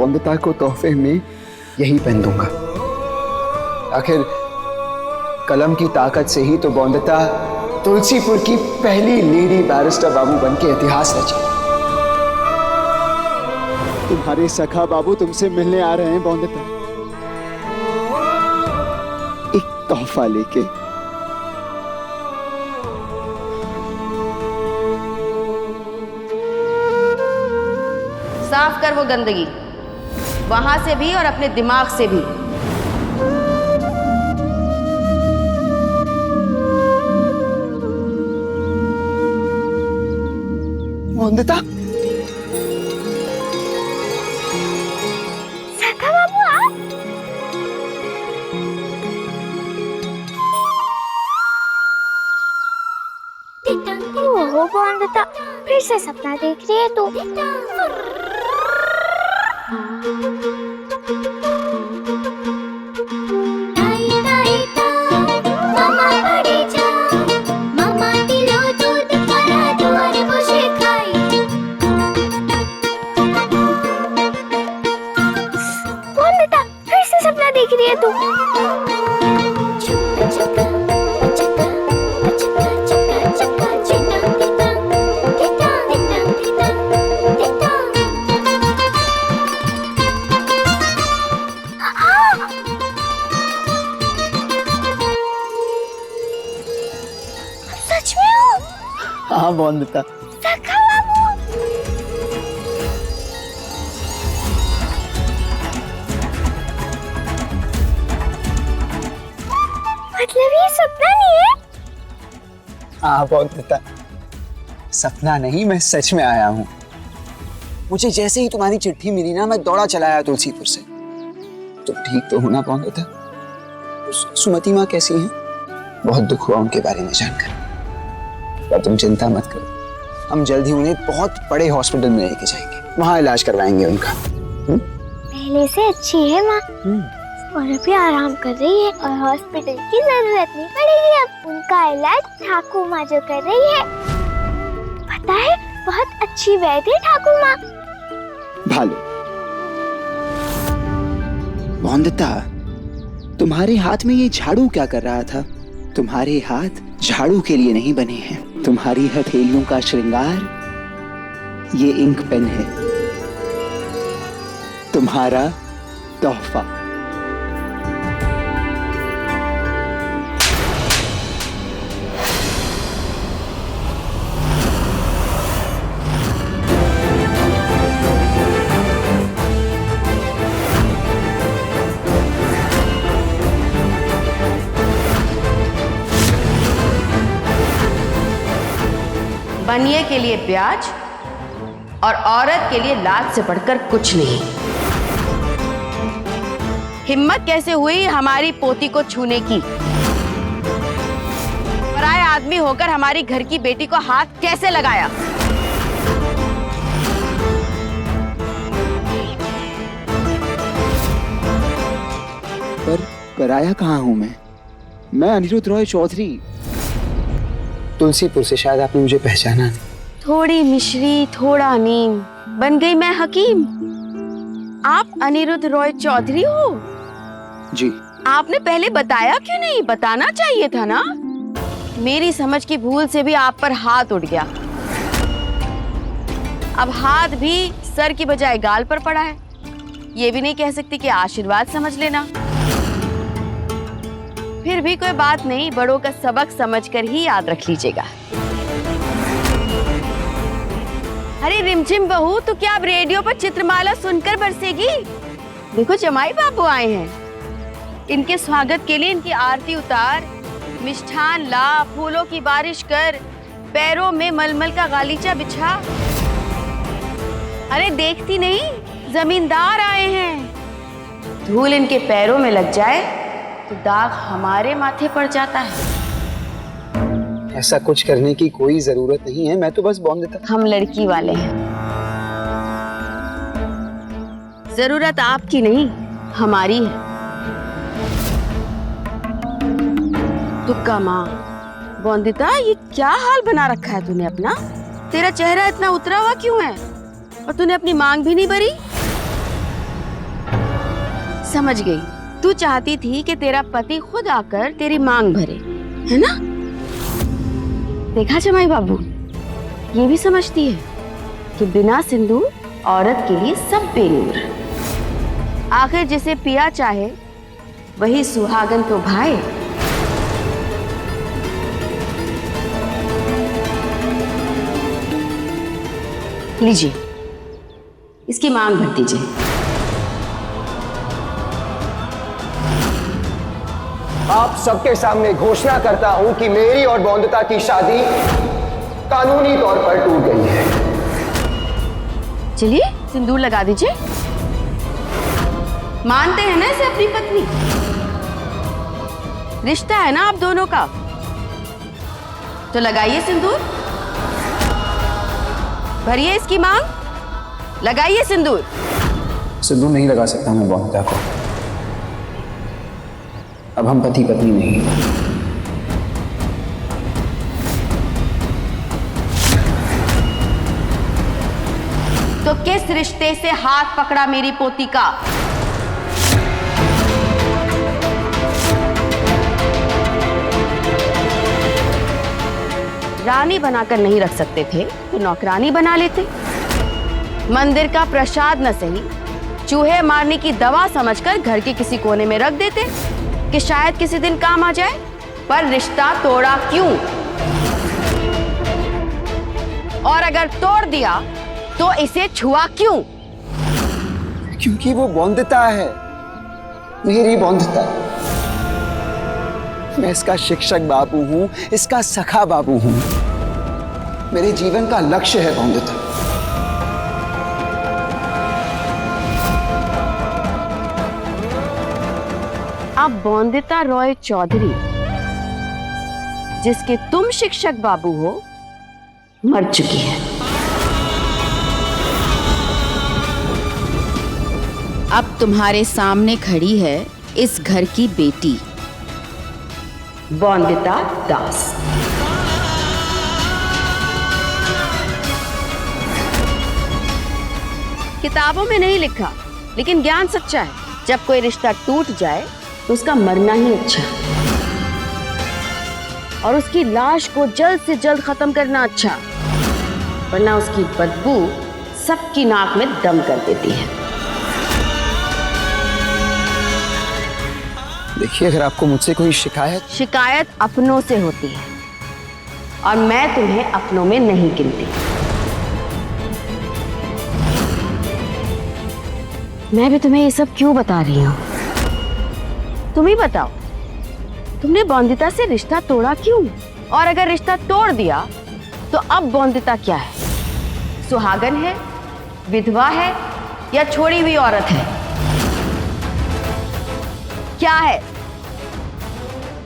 बौंदता को तोहफे में यही पहन दूंगा। आखिर कलम की ताकत से ही तो बौंदता तुलसीपुर की पहली लेडी बैरिस्टर बाबू बन के इतिहास रची। तुम्हारे सखा बाबू तुमसे मिलने आ रहे हैं बौंदता, एक तोहफा लेके। साफ कर वो गंदगी, वहां से भी और अपने दिमाग से भी। बौंदता, सखा बाबू आप? ओहो बौंदता, फिर से सपना देख रही है तू। बौंदता, फिर से सपना देख रही है तू। सच में हो? हाँ बौंदता, सखा बाबू। मतलब ये सपना नहीं है? हाँ बौंदता, सपना नहीं, मैं सच में आया हूँ। मुझे जैसे ही तुम्हारी चिट्ठी मिली ना, मैं दौड़ा चला आया तुलसीपुर से। तुम ठीक तो हो ना बौंदता? सुमति माँ कैसी हैं? बहुत दुख हुआ उनके बारे में जानकर, पर तुम चिंता मत करो, हम जल्द ही उन्हें बहुत बड़े हॉस्पिटल में लेके जाएंगे, वहां इलाज करवाएंगे उनका। पहले से अच्छी है माँ और अभी आराम कर रही है और हॉस्पिटल की जरूरत नहीं पड़ेगी अब। उनका इलाज ठाकुर माँ जो कर रही है, पता है बहुत अच्छी वैद्य है ठाकुर माँ। भालू, बौंदता, तुम्हारे हाथ में ये झाड़ू क्या कर रहा था? तुम्हारे हाथ झाड़ू के लिए नहीं बने हैं। तुम्हारी हथेलियों का श्रृंगार ये इंक पेन है, तुम्हारा तोहफा। बनिए के लिए ब्याज और औरत के लिए लाज से बढ़कर कुछ नहीं। हिम्मत कैसे हुई हमारी पोती को छूने की? पराये आदमी होकर हमारी घर की बेटी को हाथ कैसे लगाया? पर पराया कहाँ हूँ मैं अनिरुद्ध रॉय चौधरी। तुलसीपुर से शायद आपने मुझे पहचाना नहीं। थोड़ी मिश्री थोड़ा नीम, बन गई मैं हकीम। आप अनिरुद्ध रॉय चौधरी हो? जी। आपने पहले बताया क्यों नहीं? बताना चाहिए था ना। मेरी समझ की भूल से भी आप पर हाथ उठ गया। अब हाथ भी सर की बजाय गाल पर पड़ा है। ये भी नहीं कह सकती कि आशीर्वाद समझ लेना। फिर भी कोई बात नहीं, बड़ों का सबक समझकर ही याद रख लीजिएगा। अरे रिमझिम बहू, तो क्या अब रेडियो पर चित्रमाला सुनकर बरसेगी? देखो जमाई बाबू आए हैं, इनके स्वागत के लिए इनकी आरती उतार, मिष्ठान ला, फूलों की बारिश कर, पैरों में मलमल का गालीचा बिछा। अरे देखती नहीं, जमींदार आए हैं। धूल इनके पैरों में लग जाए तो दाग हमारे माथे पड़ जाता है। ऐसा कुछ करने की कोई जरूरत नहीं है, मैं तो बस बॉम्ब देता। हम लड़की वाले हैं, जरूरत आपकी नहीं हमारी है। तुक्का माँ, बौंदिता, ये क्या हाल बना रखा है तूने अपना? तेरा चेहरा इतना उतरा हुआ क्यों है? और तूने अपनी मांग भी नहीं भरी? समझ गई। तू चाहती थी कि तेरा पति खुद आकर तेरी मांग भरे, है ना? देखा जमाई बाबू, ये भी समझती है कि बिना सिंदूर औरत के लिए सब बेनूर। आखिर जिसे पिया चाहे वही सुहागन तो भाए। लीजिए, इसकी मांग भर दीजिए। आप सबके सामने घोषणा करता हूं कि मेरी और बौंदता की शादी कानूनी तौर पर टूट गई है। चलिए सिंदूर लगा दीजिए। मानते हैं ना इसे अपनी पत्नी? रिश्ता है ना आप दोनों का, तो लगाइए सिंदूर, भरिए इसकी मांग, लगाइए सिंदूर। सिंदूर नहीं लगा सकता मैं बौंदता को। अब हम पति पत्नी नहीं। तो किस रिश्ते से हाथ पकड़ा मेरी पोती का? रानी बनाकर नहीं रख सकते थे तो नौकरानी बना लेते। मंदिर का प्रसाद न सही, चूहे मारने की दवा समझकर घर के किसी कोने में रख देते कि शायद किसी दिन काम आ जाए। पर रिश्ता तोड़ा क्यों? और अगर तोड़ दिया तो इसे छुआ क्यों? क्योंकि वो बौंदता है, मेरी बौंदता। मैं इसका शिक्षक बाबू हूं, इसका सखा बाबू हूं। मेरे जीवन का लक्ष्य है बौंदता। अब बौंदिता रॉय चौधरी, जिसके तुम शिक्षक बाबू हो, मर चुकी है। अब तुम्हारे सामने खड़ी है इस घर की बेटी बौंदिता दास। किताबों में नहीं लिखा, लेकिन ज्ञान सच्चा है। जब कोई रिश्ता टूट जाए तो उसका मरना ही अच्छा, और उसकी लाश को जल्द से जल्द खत्म करना अच्छा, वरना उसकी बदबू सबकी नाक में दम कर देती है। देखिए, अगर आपको मुझसे कोई शिकायत अपनों से होती है, और मैं तुम्हें अपनों में नहीं गिनती। मैं भी तुम्हें ये सब क्यों बता रही हूं? तुम ही बताओ, तुमने बौंदिता से रिश्ता तोड़ा क्यों? और अगर रिश्ता तोड़ दिया तो अब बौंदिता क्या है? सुहागन है, विधवा है, या छोड़ी हुई औरत है? क्या है?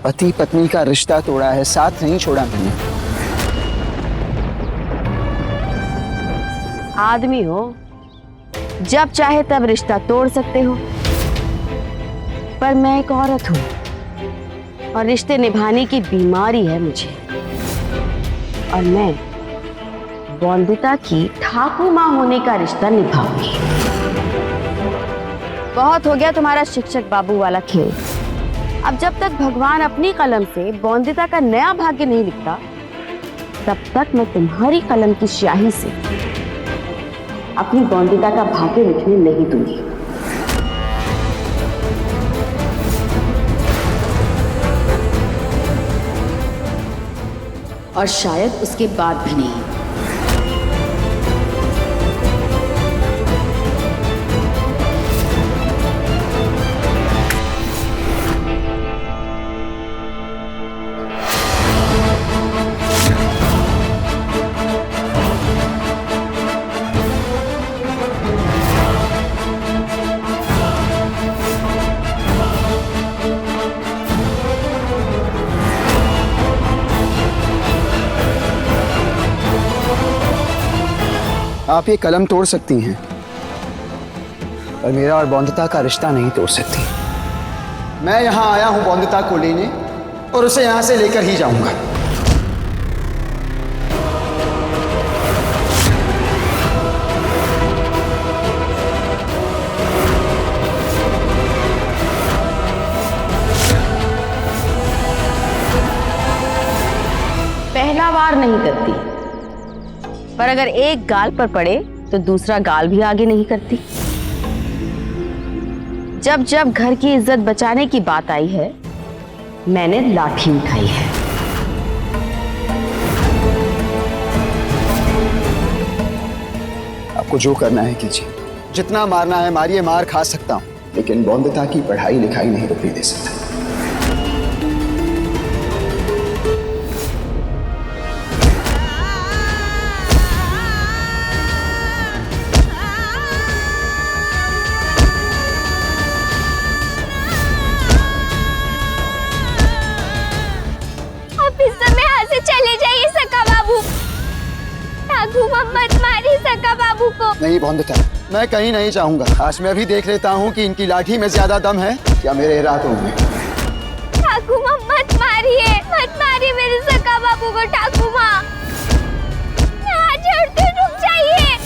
पति पत्नी का रिश्ता तोड़ा है, साथ नहीं छोड़ा मैंने। आदमी हो, जब चाहे तब रिश्ता तोड़ सकते हो, पर मैं एक औरत हूं और रिश्ते निभाने की बीमारी है मुझे, और मैं बौंदिता की ठाकुर मां होने का रिश्ता निभाऊंगी। बहुत हो गया तुम्हारा शिक्षक बाबू वाला खेल। अब जब तक भगवान अपनी कलम से बौंदिता का नया भाग्य नहीं लिखता, तब तक मैं तुम्हारी कलम की स्याही से अपनी बौंदिता का भाग्य लिखने नहीं दूंगी। और शायद उसके बाद भी नहीं। आप ये कलम तोड़ सकती हैं, पर मेरा और बौंदता का रिश्ता नहीं तोड़ सकती। मैं यहां आया हूं बौंदता को लेने, और उसे यहां से लेकर ही जाऊंगा। घोड़ा वार नहीं करती, पर अगर एक गाल पर पड़े तो दूसरा गाल भी आगे नहीं करती। जब जब घर की इज्जत बचाने की बात आई है, मैंने लाठी उठाई है। आपको जो करना है कीजिए, जितना मारना है मारिए, मार खा सकता हूं, लेकिन बौंदता की पढ़ाई लिखाई नहीं रुकने दे सकता। आप इस समय यहाँ से चले जाइए सका बाबू। ठाकू मत मारिए सका बाबू को। नहीं बौंदता, मैं कहीं नहीं जाऊंगा। आज मैं भी देख लेता हूँ कि इनकी लाठी में ज्यादा दम है या मेरे इरादों में। ठाकू मत मारिए मेरे सका बाबू को। ठाकू माँ, हाथ जोड़ते रुक जाइए।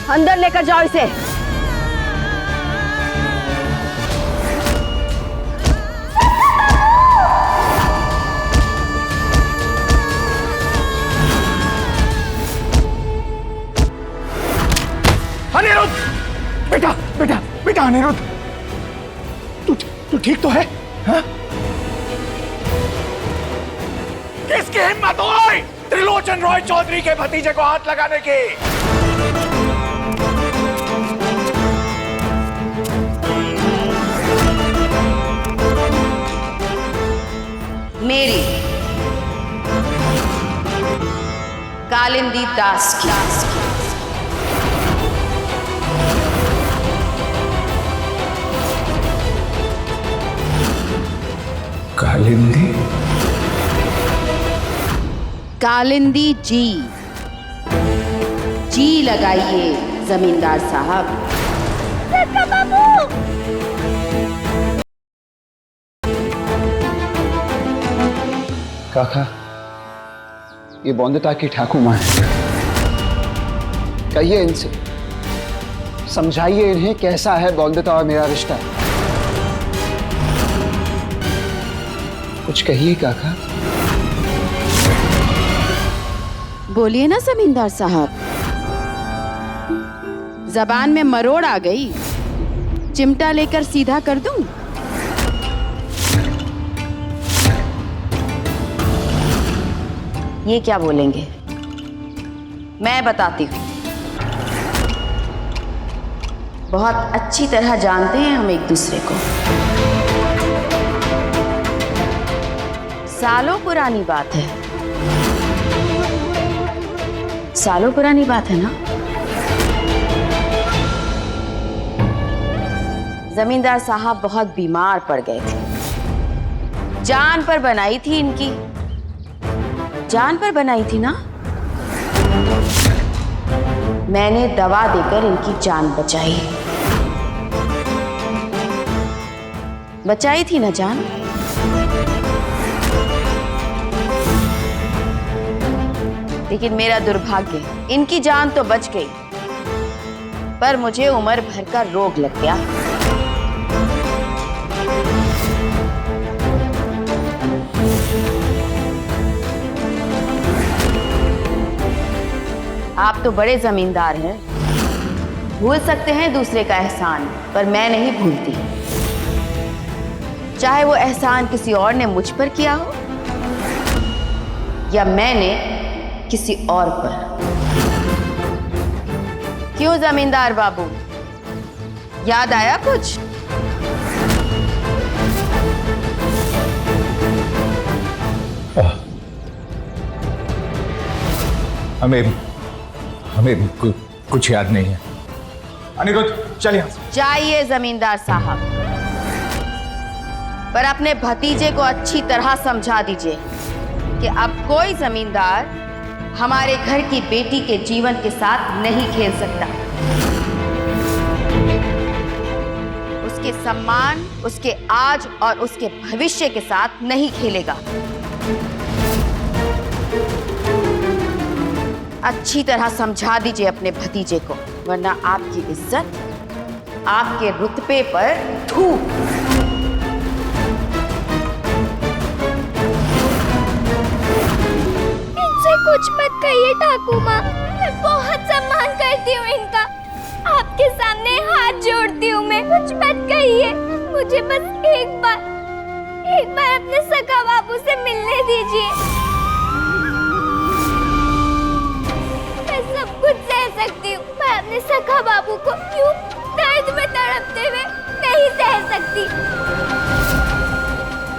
अंदर लेकर जाओ इसे। अनिरुद्ध, बेटा अनिरुद्ध, तू ठीक तो है? हाँ? किसकी हिम्मत हुई त्रिलोचन रॉय चौधरी के भतीजे को हाथ लगाने की? मेरी कालिंदी दास की। कालिंदी? कालिंदी जी लगाइए जमींदार साहब। सका बाबू, काका, ये बौंदता की ठाकुर माँ है। कहिए इनसे, समझाइए इन्हें कैसा है बौंदता और मेरा रिश्ता। कुछ कहिए काका। बोलिए ना जमींदार साहब। जबान में मरोड़ आ गई, चिमटा लेकर सीधा कर दूं? ये क्या बोलेंगे? मैं बताती हूँ। बहुत अच्छी तरह जानते हैं हम एक दूसरे को। सालों पुरानी बात है। सालों पुरानी बात है ना? जमींदार साहब बहुत बीमार पड़ गए थे। जान पर बनाई थी इनकी, जान पर बनाई थी ना। मैंने दवा देकर इनकी जान बचाई। बचाई थी ना जान? लेकिन मेरा दुर्भाग्य, इनकी जान तो बच गई, पर मुझे उम्र भर का रोग लग गया। आप तो बड़े जमींदार हैं, भूल सकते हैं दूसरे का एहसान, पर मैं नहीं भूलती। चाहे वो एहसान किसी और ने मुझ पर किया हो या मैंने किसी और पर। क्यों जमींदार बाबू, याद आया कुछ? हमें कुछ याद नहीं है। अनिरुद्ध, चल यहाँ से। जाइए जमींदार साहब, पर अपने भतीजे को अच्छी तरह समझा दीजिए कि अब कोई जमींदार हमारे घर की बेटी के जीवन के साथ नहीं खेल सकता। उसके सम्मान, उसके आज और उसके भविष्य के साथ नहीं खेलेगा। अच्छी तरह समझा दीजिए अपने भतीजे को, वरना आपकी इज्जत, आपके रुतबे पर थूक। कुछ मत कहिए ठाकुर माँ, मैं बहुत सम्मान करती हूँ इनका। आपके सामने हाथ जोड़ती हूँ मैं, कुछ मत कहिए। मुझे बस एक बार अपने सखा बाबू से मिलने दीजिए। मैं सब कुछ सह सकती हूँ, मैं अपने सखा बाबू को यूं दर्द में तड़पते हुए नहीं सह सकती।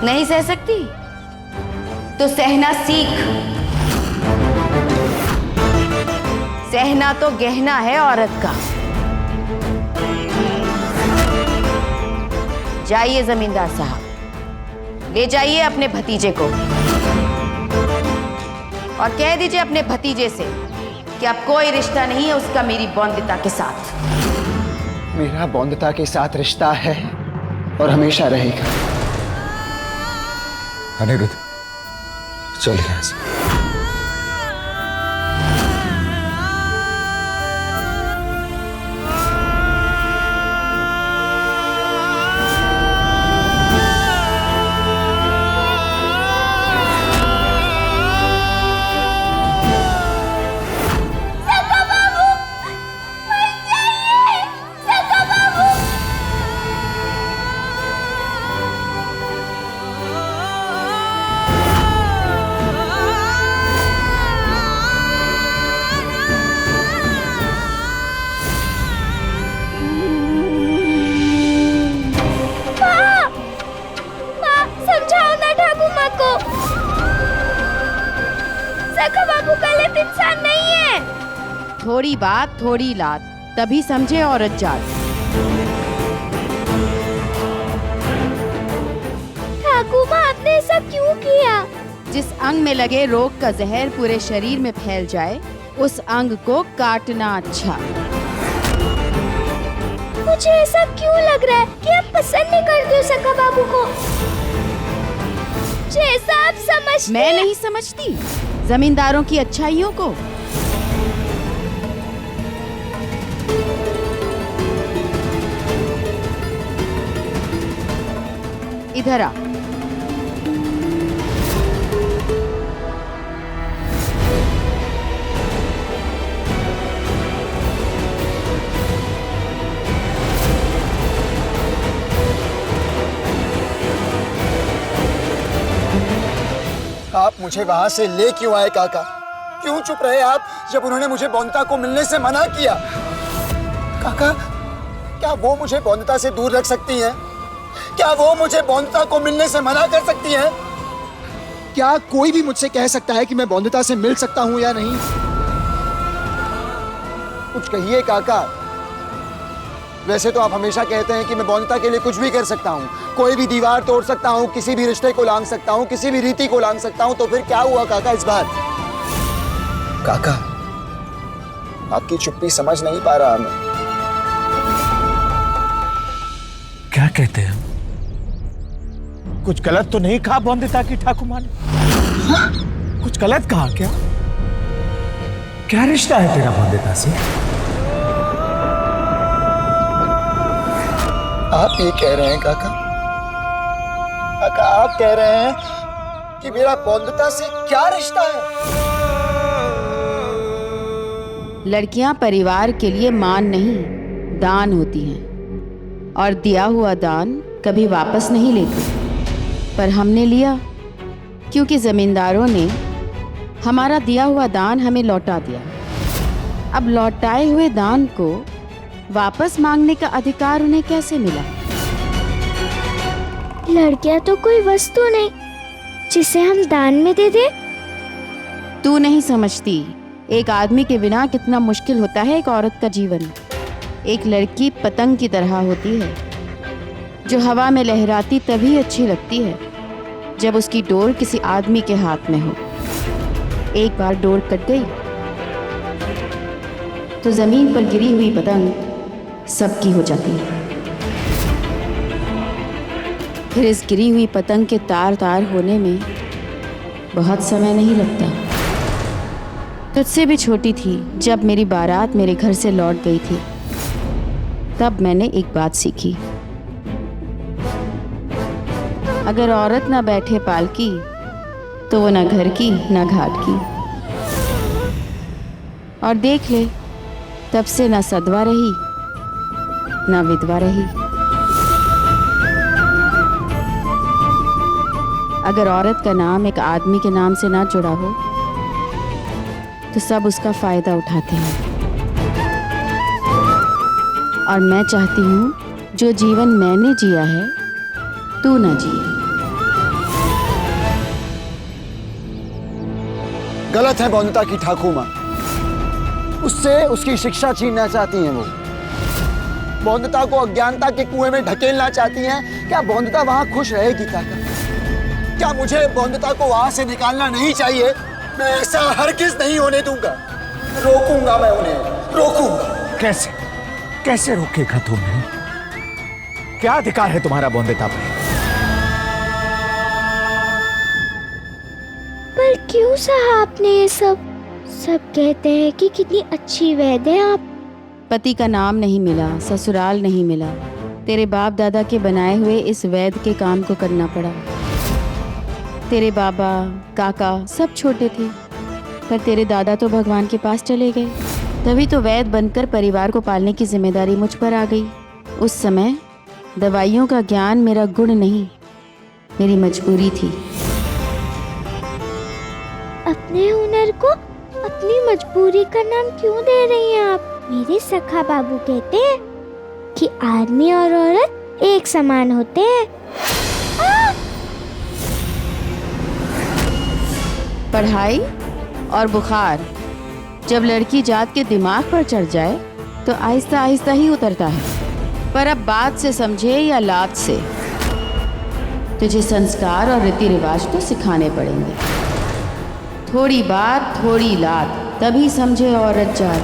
नहीं सह सकती तो सहना सीख। सहना तो गहना है औरत का। जाइए जमींदार साहब, ले जाइए अपने भतीजे को और कह दीजिए अपने भतीजे से कि अब कोई रिश्ता नहीं है उसका मेरी बौंदिता के साथ। मेरा बौंदता के साथ रिश्ता है और हमेशा रहेगा। अनिरुद्ध, चल यहाँ से। थोड़ी बात थोड़ी लात, तभी समझे औरत जात। ठाकुर माँ, आपने ऐसा क्यों किया? जिस अंग में लगे रोग का जहर पूरे शरीर में फैल जाए, उस अंग को काटना अच्छा। मुझे ऐसा क्यों लग रहा है कि आप पसंद नहीं करते हो सखा बाबू को? जैसा आप समझते। मैं नहीं समझती जमींदारों की अच्छाइयों को। इधर आ। आप मुझे वहां से ले क्यों आए काका? क्यों चुप रहे आप जब उन्होंने मुझे बौंदता को मिलने से मना किया? काका, क्या वो मुझे बौंदता से दूर रख सकती हैं? क्या वो मुझे बौंदता को मिलने से मना कर सकती हैं? क्या कोई भी मुझसे कह सकता है कि मैं बौंदता से मिल सकता हूं या नहीं? कुछ कहिए काका। वैसे तो आप हमेशा कहते हैं कि मैं बौंदता के लिए कुछ भी कर सकता हूं, कोई भी दीवार तोड़ सकता हूं, किसी भी रिश्ते को लांघ सकता हूं, किसी भी रीति को लांघ सकता हूं। तो फिर क्या हुआ काका इस बार? काका, आपकी चुप्पी समझ नहीं पा रहा मैं। क्या कहते हैं? कुछ गलत तो नहीं कहा बौंदिता की ठाकुर माँ ने? कुछ गलत कहा क्या? क्या रिश्ता है तेरा बौंदिता से? आप ये कह रहे हैं काका? काका, आप कह रहे हैं कि मेरा बौंदता से क्या रिश्ता है? लड़कियां परिवार के लिए मान नहीं, दान होती हैं और दिया हुआ दान कभी वापस नहीं लेते। पर हमने लिया क्योंकि जमींदारों ने हमारा दिया हुआ दान हमें लौटा दिया। अब लौटाए हुए दान को वापस मांगने का अधिकार उन्हें कैसे मिला? लड़कियां तो कोई वस्तु नहीं जिसे हम दान में दे दे। तू नहीं समझती एक आदमी के बिना कितना मुश्किल होता है एक औरत का जीवन। एक लड़की पतंग की तरह होती है जो हवा में लहराती तभी अच्छी लगती है जब उसकी डोर किसी आदमी के हाथ में हो। एक बार डोर कट गई तो जमीन पर गिरी हुई पतंग सबकी हो जाती है। फिर इस गिरी हुई पतंग के तार तार होने में बहुत समय नहीं लगता। तुझसे भी छोटी थी जब मेरी बारात मेरे घर से लौट गई थी, तब मैंने एक बात सीखी। अगर औरत ना बैठे पालकी तो वो ना घर की ना घाट की। और देख ले, तब से ना सदवा रही ना विधवा रही। अगर औरत का नाम एक आदमी के नाम से ना जुड़ा हो तो सब उसका फायदा उठाते हैं। और मैं चाहती हूं जो जीवन मैंने जिया है तू ना जिए। गलत है बौंदता की ठाकुर माँ। उससे उसकी शिक्षा छीनना चाहती हैं वो। बौंदता को अज्ञानता के कुएं में ढकेलना चाहती हैं। क्या बौंदता वहां खुश रहेगी काका? क्या मुझे बौंदता को वहां से निकालना नहीं चाहिए? मैं ऐसा हरगिज नहीं होने दूंगा। रोकूंगा मैं उन्हें, रोकूंगा। कैसे कैसे रोकेगा तुमने? क्या अधिकार है तुम्हारा बौंदता पर? पर क्यों साहब ने ये सब कहते हैं कि कितनी अच्छी वैद है आप। पति का नाम नहीं मिला, ससुराल नहीं मिला, तेरे बाप दादा के बनाए हुए इस वैद के काम को करना पड़ा। तेरे बाबा काका सब छोटे थे, पर तेरे दादा तो भगवान के पास चले गए। तभी तो वैद बनकर परिवार को पालने की जिम्मेदारी मुझ पर आ गई। उस समय दवाइयों का ज्ञान मेरा गुण नहीं, मेरी मजबूरी थी। अपने हुनर को अपनी मजबूरी का नाम क्यों दे रही हैं आप? मेरे सखा बाबू कहते हैं कि आदमी और औरत एक समान होते हैं। पढ़ाई और बुखार जब लड़की जात के दिमाग पर चढ़ जाए तो आहिस्ता आहिस्ता ही उतरता है। पर अब बात से समझे या लात से, तुझे संस्कार और रीति रिवाज तो सिखाने पड़ेंगे। थोड़ी बात थोड़ी लात, तभी समझे औरत जात।